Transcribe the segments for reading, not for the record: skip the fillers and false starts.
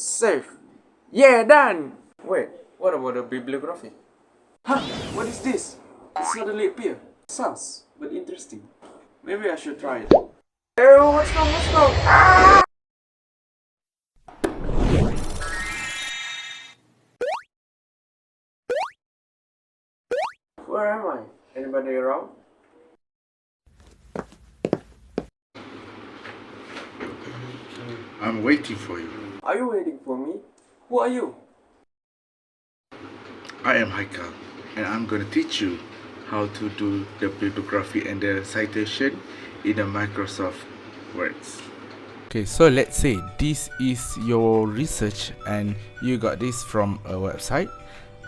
Save. Yeah, done. Wait, what about the bibliography? Huh, what is this? It suddenly appeared. Sus, but interesting. Maybe I should try it. Ew, what's wrong, what's wrong? Ah! Where am I? Anybody around? I'm waiting for you. Are you waiting for me? Who are you? I am Haikal, and I'm going to teach you how to do the bibliography and the citation in the Microsoft Words. Okay, so let's say this is your research and you got this from a website.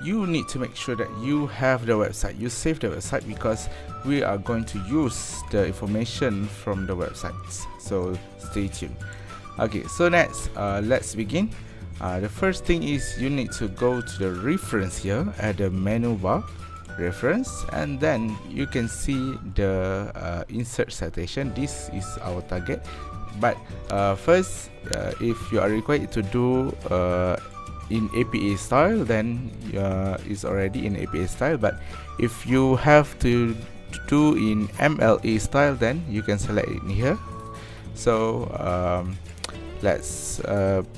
You need to make sure that you have the website. You save the website because we are going to use the information from the websites. So stay tuned. Okay, so next, let's begin. The first thing is you need to go to the reference here at the menu bar, reference, and then you can see the insert citation. This is our target. But first, if you are required to do in APA style, then it's already in APA style. But if you have to do in MLA style, then you can select it here. So let's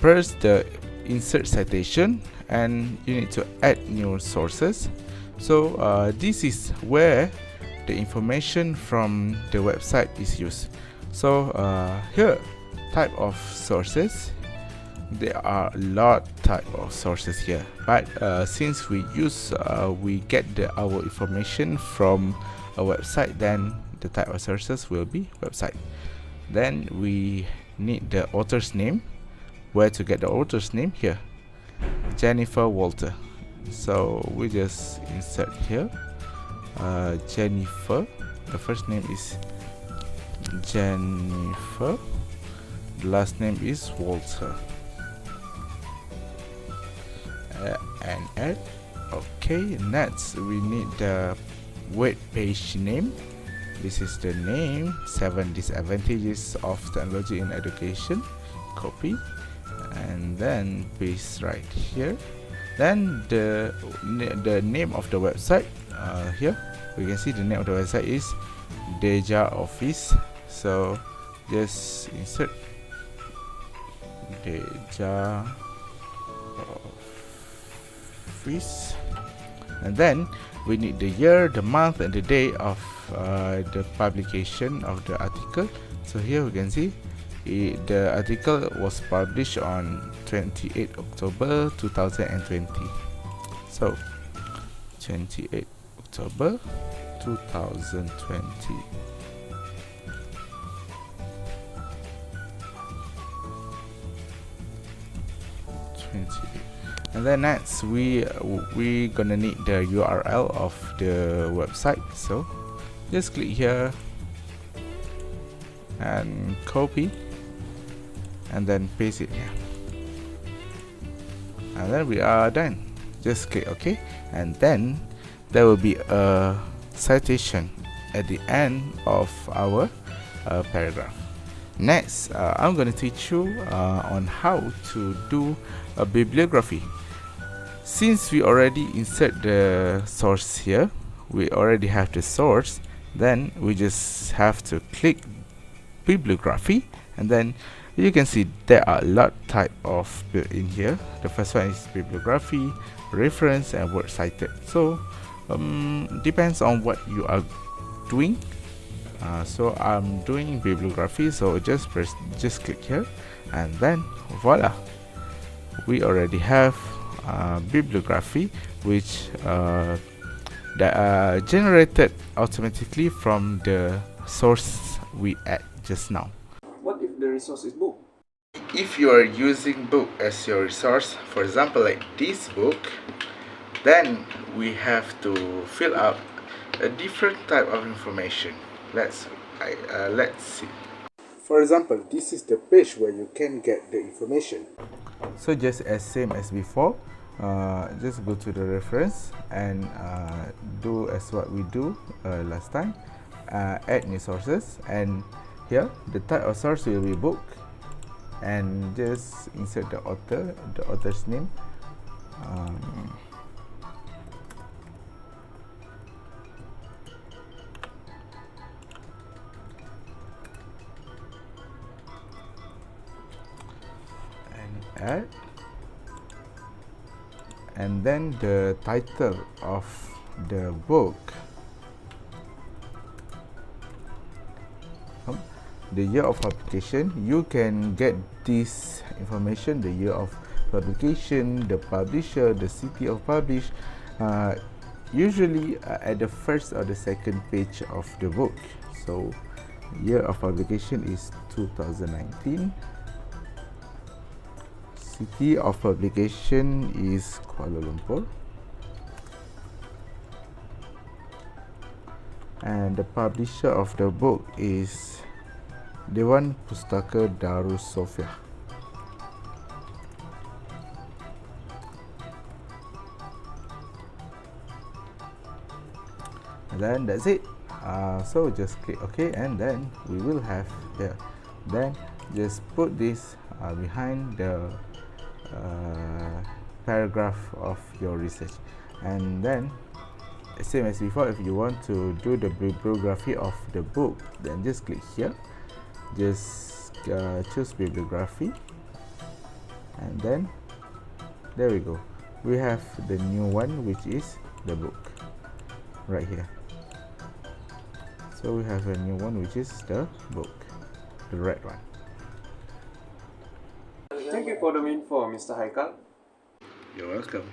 press the insert citation, and you need to add new sources. So this is where the information from the website is used. So here, type of sources. There are a lot type of sources here, but since we get our information from a website, then the type of sources will be website. Then we need the author's name. Where to get the author's name? Here, Jennifer Walter. So we just insert here Jennifer. The first name is Jennifer, the last name is Walter, and add. Okay, next we need the web page name. This is the name, 7 disadvantages of technology in education. Copy, and then paste right here. Then the name of the website, here we can see the name of the website is Deja Office. So just insert Deja Office, and then we need the year, the month, and the day of the publication of the article. So here we can see the article was published on 28 October 2020. So 28 October 2020. And then next we gonna need the URL of the website. So just click here and copy, and then paste it here, and then we are done. Just click OK, and then there will be a citation at the end of our paragraph. Next, I'm going to teach you on how to do a bibliography. Since we already insert the source here, we already have the source, then we just have to click bibliography, and then you can see there are a lot type of in here. The first one is bibliography, reference, and word cited. So depends on what you are doing. So I'm doing bibliography, so just click here, and then voila, we already have bibliography, which that generated automatically from the source we add just now. What if the resource is book? If you are using book as your resource, for example like this book, then we have to fill up a different type of information. Let's see. For example, this is the page where you can get the information. So just as same as before, just go to the reference and do as what we do last time. Add new sources, and here the type of source will be book, and just insert the author's name. And add, and then the title of the book, the year of publication. You can get this information, the year of publication, the publisher, the city of publish, usually at the first or the second page of the book. So year of publication is 2019. City of publication is Kuala Lumpur, and the publisher of the book is Dewan Pustaka Darus Sofia. And then that's it. So just click OK, and then we will have here. Then just put this behind the paragraph of your research, and then same as before, if you want to do the bibliography of the book, then just click here, just choose bibliography, and then there we go, we have the new one, which is the book right here. So we have a new one, which is the book, the red one. Thank you for the info, Mr. Haikal. You're welcome.